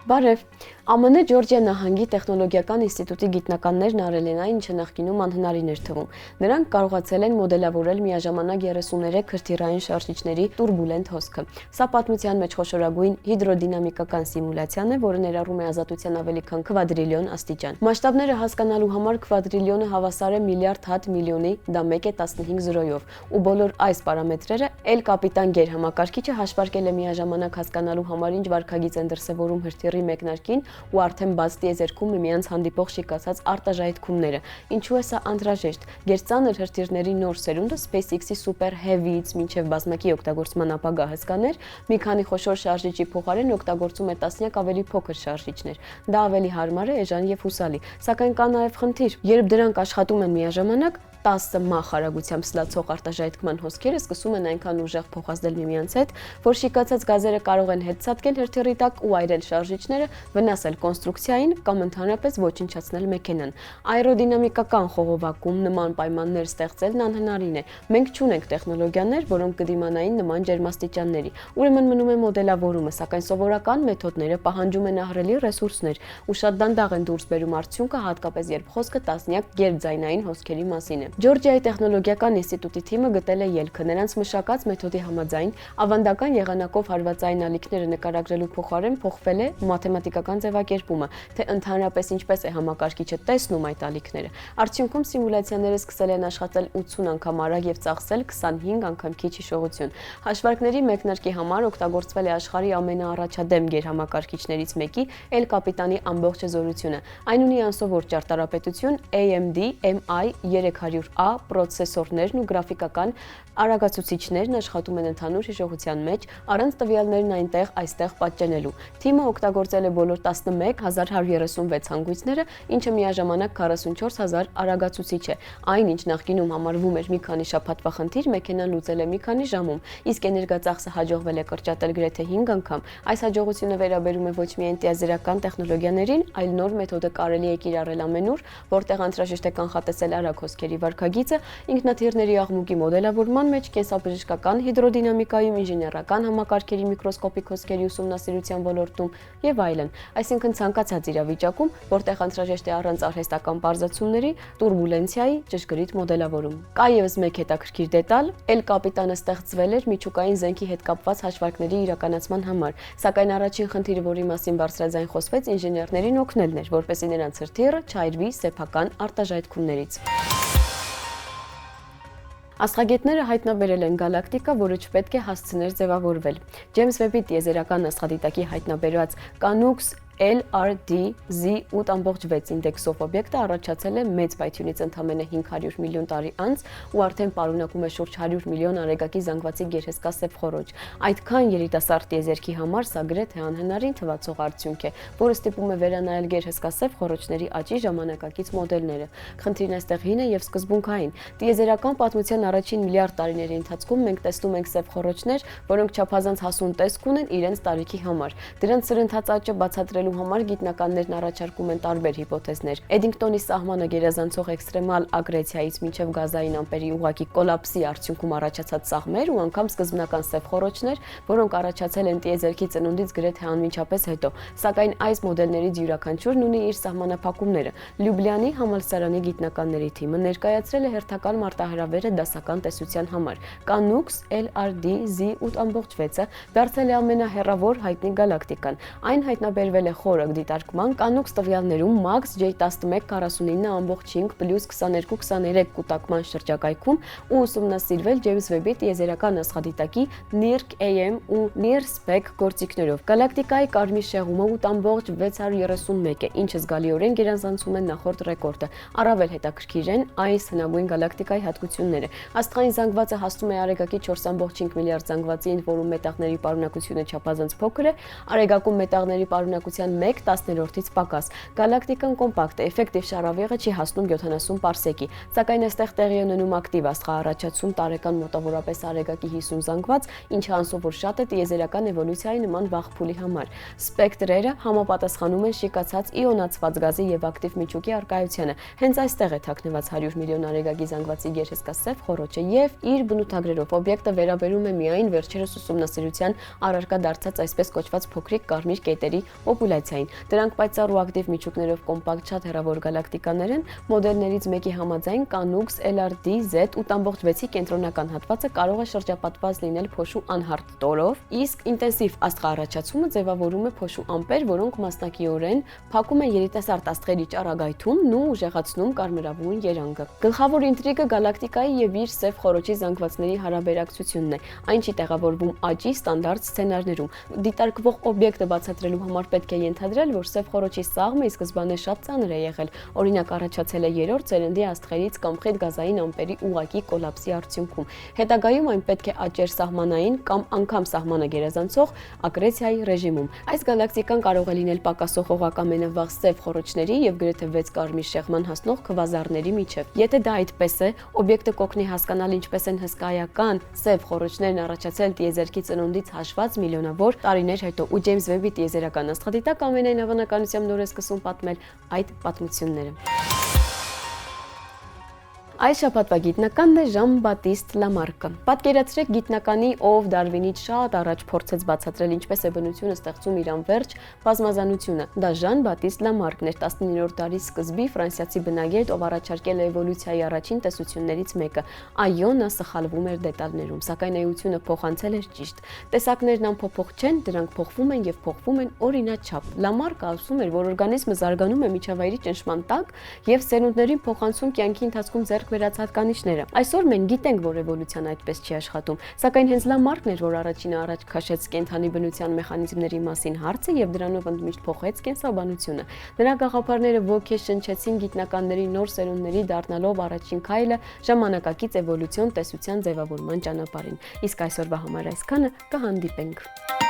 Բարև։ ԱՄՆ Ջորջիա նահանգի տեխնոլոգիական ինստիտուտի գիտնականներն արել են այն, ինչը նախկինում անհնարին էր թվում։ Նրանք կարողացել են մոդելավորել միաժամանակ 33 հրթիռային շարժիչների տուրբուլենտ հոսքը։ Սա պատմության մեջ խոշորագույն հիդրոդինամիկական սիմուլյացիան է, որը ներառում է ազատության ավելի քան քվադրիլիոն աստիճան։ Մասշտաբները հասկանալու համար քվադրիլիոնը հավասար է միլիարդ հատ միլիոնի, դա 1.15 զրոյով, ու բոլոր այս պարամետրերը El Capitan գերհամակարգիչը հաշվարկել է միաժամանակ հասկանալու համար ինչ վարքագիծ են դրսևորում հրթիռի մեկնարկին ու արդեն բաց տիեզերքում միմյանց հանդիպող շիկացած արտաժայթքումները։ Ինչու է սա անհրաժեշտ։ Գերծանր հրթիռների նոր սերունդը SpaceX-ի Super Heavy-ից մինչև բազմակի օգտագործման ապագա հսկաներ, մի քանի խոշոր շարժիչի փոխարեն օգտագործում է տասնյակ ավելի փոքր շարժիչներ։ Դա ավելի հարմար է, էժան եւ հուսալի, սակայն կա նաեւ խնդիր։ Երբ դրանք աշխատում են միաժամանակ, 10 մախ արագությամբ սլացող արտաժայթքման հոսքերը սկսում են այնքան ուժեղ փոխազդել միմյանց հետ, որ շիկացած գազերը կարող են հետ ցատկել հրթիռի տակ ու այրել շարժիչները, վնասել կոնստրուկցիային կամ ընդհանրապես ոչնչացնել մեքենան։ Աերոդինամիկական խողովակում նման պայմաններ ստեղծելն անհնարին է։ Մենք չունենք տեխնոլոգիաներ, որոնք կդիմանային նման ջերմաստիճանների։ Ուրեմն մնում է մոդելավորումը, սակայն սովորական մեթոդները պահանջում են ահռելի ռեսուրսներ ու շատ դանդաղ են դուրս բերում արդյունքը, հատկապես երբ խոսքը տասնյակ գերձայնային հոսքերի մասին է։ Ջորջիայի տեխնոլոգիական ինստիտուտի թիմը գտել է ելքը նրանց մշակած մեթոդի համաձայն ավանդական եղանակով հարվածային ալիքները նկարագրելու փոխարեն փոխվել է մաթեմատիկական ձևակերպումը, թե ընդհանրապես ինչպես է համակարգիչը տեսնում այդ ալիքները։ Արդյունքում սիմուլյացիաները սկսել են աշխատել 80 անգամ արագ եւ ծախսել 25 անգամ քիչ հիշողություն։ Հաշվարկների մեկնարկի համար օգտագործվել է աշխարհի ամենաառաջադեմ գերհամակարգիչներից մեկի El Capitan-ի ամբողջ հզորությունը։ Այն ունի անսովոր ճարտարապետություն AMD MI300A պրոցեսորներն ու գրաֆիկական արագացուցիչներն աշխատում են ընդհանուր հիշողության մեջ, առանց տվյալներն այստեղ պատճենելու։ Թիմը օգտագործել է բոլոր 11136 հանգույցները, ինչը միաժամանակ 44000 արագացուցիչ է։ Այն, ինչ նախկինում համարվում էր մի քանի շաբաթվա խնդիր, մեքենան լուծել է մի քանի ժամում, իսկ էներգածախսը հաջողվել է կրճատել գրեթե 5 անգամ։ Այս հաջողությունը վերաբերում է ոչ միայն տիեզերական տեխնոլոգիաներին, այլ նոր մեթոդը կարելի է կիրառել ամենուր, որտեղ անհրաժեշտ է կանխատեսել արագ հոսքերի վարքագիծը, ինքնաթիռների աղմուկի մոդելավորման մեջ, կենսաբժշկական հիդրոդինամիկայում, ինժեներական համակարգերի միկրոսկոպիկ հոսքերի ուսումնասիրության ոլորտում եւ այլն։ Այսինքն ցանկացած իրավիճակում, որտեղ անհրաժեշտ է առանց արհեստական պարզացումների, տուրբուլենցիայի ճշգրիտ մոդելավորում։ Կա եւս մեկ հետաքրքիր դետալ, El Capitan-ը ստեղծվել էր միջուկային զենքի հետ կապված հաշվարկների իրականացման համար, սակայն առաջին խնդիրը, որի մասին բարձրաձայն խոսվեց, ինժեներներին օգնելն էր, որպեսզի նրանց հրթիռը չայրվի սեփական արտաժայթքումներից։ Աստղագետները հայտնաբերել են գալակտիկա, որը չպետք է հասցներ ձևավորվել։ Ջեյմս Վեբի տիեզերական աստղադիտակի հայտնաբերված Canucks LRD-Z8.6 ինդեքսով օբյեկտը առաջացել է մեծ պայթյունից ընդամենը 500 միլիոն տարի անց ու արդեն պարունակում է շուրջ 100 միլիոն արեգակի զանգվածի գերհսկա սև խոռոչ։ Այդքան երիտասարդ տիեզերքի համար սա գրեթե անհնարին թվացող արդյունք է, որը ստիպում է վերանայել գերհսկա սև խոռոչների աճի ժամանակակից մոդելները։ Խնդիրն այստեղ հին է եւ սկզբունքային։ Տիեզերական պատմության առաջին միլիարդ տարիների ընթացքում մենք տեսնում ենք սև խոռոչներ, որոնք չափազանց հասուն տեսք ունեն իրենց տարիքի համար։ Դրանց սրընթաց աճը բացատրելու համար գիտնականներն առաջարկում են տարբեր հիպոթեզներ։ Էդինգտոնի սահմանը գերազանցող էքստրեմալ ագրեսիայից մինչև գազային ամպերի ուղղակի կոլապսի արդյունքում առաջացած սաղմեր ու անգամ սկզբնական սև խոռոչներ, որոնք առաջացել են տիեզերքի ծնունդից գրեթե անմիջապես հետո։ Սակայն այս մոդելներից յուրաքանչյուրն ունի իր սահմանափակումները։ Լյուբլյանի համալսարանի գիտնականների թիմը ներկայացրել է հերթական մարտահրավերը դասական տեսության համար։ Canucks LRD-Z8.6-ը դարձել է ամենահեռավոր հայտնի գալակտիկան։ Այն հայտնաբերվել է խորը դիտարկման Canucks տվյալներում MAX J1149.5 + 2223 կուտակման շրջակայքում ու ուսումնասիրվել Ջեյմս Վեբի տիեզերական աստղադիտակի NIRC-AM ու NIRSPEC գործիքներով։ Գալակտիկայի կարմիր շեղումը 8.631 է, ինչը զգալիորեն գերազանցում է նախորդ ռեկորդը։ Առավել հետաքրքիր են այս հնագույն գալակտիկայի հատկությունները։ Աստղային զանգվածը հասնում է արեգակի 4.5 միլիարդ զանգվածին, որում մետաղների պարունակությունը չափազանց փոքր է, արեգակում մետաղների պարունակության 1/10-ից պակաս։ Գալակտիկան կոմպակտ է, էֆեկտիվ շարավիղը չի հասնում 70 պարսեկի, սակայն այստեղ տեղի ունենում ակտիվ աստղաառաջացում տարեկան մոտավորապես արեգակի 50 զանգված, ինչը անսովոր շատ է տիեզերական էվոլյուցիայի նման վաղ փուլի համար։ Սպեկտրերը համապատասխանում են շիկացած իոնացված գազի եւ ակտիվ միջուկի առկայությանը։ Հենց այստեղ է թաքնված 100 միլիոն արեգակի զանգվածի գերհսկա սև խոռոչը եւ իր բնութագրերով օբյեկտը վերաբերում է միայն վերջերս ուսումնասիրության առարկա դարձած այսպես կոչված փոքրիկ կարմիր կետերի պոպուլյացիային։ կոռելացիային։ Դրանք պայծառ ու ակտիվ միջուկներով կոմպակտ շատ հեռավոր գալակտիկաներ են, մոդելներից մեկի համաձայն Canux LRD-Z 8.6-ի կենտրոնական հատվածը կարող է շրջապատված լինել փոշու անհարթ տորով, իսկ ինտենսիվ աստղաառաջացումը ձևավորում է փոշու ամպեր, որոնք մասնակիորեն փակում են երիտասարդ աստղերի ճառագայթումն ու ուժեղացնում կարմրավուն երանգը։ Գլխավոր ինտրիգը գալակտիկայի եւ իր սև խորոչի զանգվածների հարաբերակցությունն է։ Այն չի տեղավորվում աճի ստանդարտ սցենարներում։ Դիտարկվող օբյեկտը բացատրելու համար պետք է ենթադրել, որ սև խորոչի սաղմը ի սկզբանե շատ ծանր է եղել, օրինակ առաջացել է երրորդ սերնդի աստղերից կամ խիտ գազային ամպերի ուղղակի կոլապսի արդյունքում։ Հետագայում այն պետք է աճեր սահմանային կամ անգամ սահմանը գերազանցող ակրեցիայի ռեժիմում։ Այս գալակտիկան կարող է լինել պակասող ամենավաղ սև խորոչների եւ գրեթե 6 կարմիր շեղման հասնող քվազարների միջև։ Եթե դա այդպես է, օբյեկտը կօգնի հասկանալ ինչպես են հսկայական սև խորոչներն առաջացել տիեզերքի ծնունդից հաշված միլիոնավոր տարիներ հետո, ու Ջեյմս Վեբի տիեզերական աստղադիտակ ամենայն հավանականությամբ նոր է սկսում պատմել այդ պատմությունները։ Այս շաբաթվա գիտնականն է Ժան-Բատիստ Լամարկը։ Պատկերացրեք գիտնականի, ով Դարվինից շատ առաջ փորձեց բացատրել ինչպես է բնությունը ստեղծում իր անվերջ բազմազանությունը։ Դա Ժան-Բատիստ Լամարկն էր, 19-րդ դարի սկզբի ֆրանսիացի բնագետ, ով առաջարկել է էվոլյուցիայի առաջին տեսություններից մեկը։ Այո, նա սխալվում էր դետալներում, սակայն էությունը փոխանցել էր ճիշտ։ Տեսակներն անփոփոխ չեն, դրանք փոխվում են եւ փոխվում են օրինաչափ։ Լամարկը ասում էր, որ օրգանիզմը զարգանում է միջավայրի ճնշման տակ եւ սերունդներին փոխանցում կյանքի ընթացքում ձեռք բերած հատկանիշները։ Այսօր մենք գիտենք, որ էվոլյուցիան այդպես չի աշխատում, սակայն հենց Լամարկն էր, որ առաջինը առաջ քաշեց կենդանի բնության մեխանիզմների մասին հարցը եւ դրանով ընդմիշտ փոխեց կենսաբանությունը։ Նրա գաղափարները ոգեշնչեցին գիտնականների նոր սերունդների դառնալով առաջին քայլը ժամանակակից էվոլյուցիոն տեսության ձևավորման ճանապարհին։ Իսկ այսօրվա համար այսքանը, կհանդիպենք։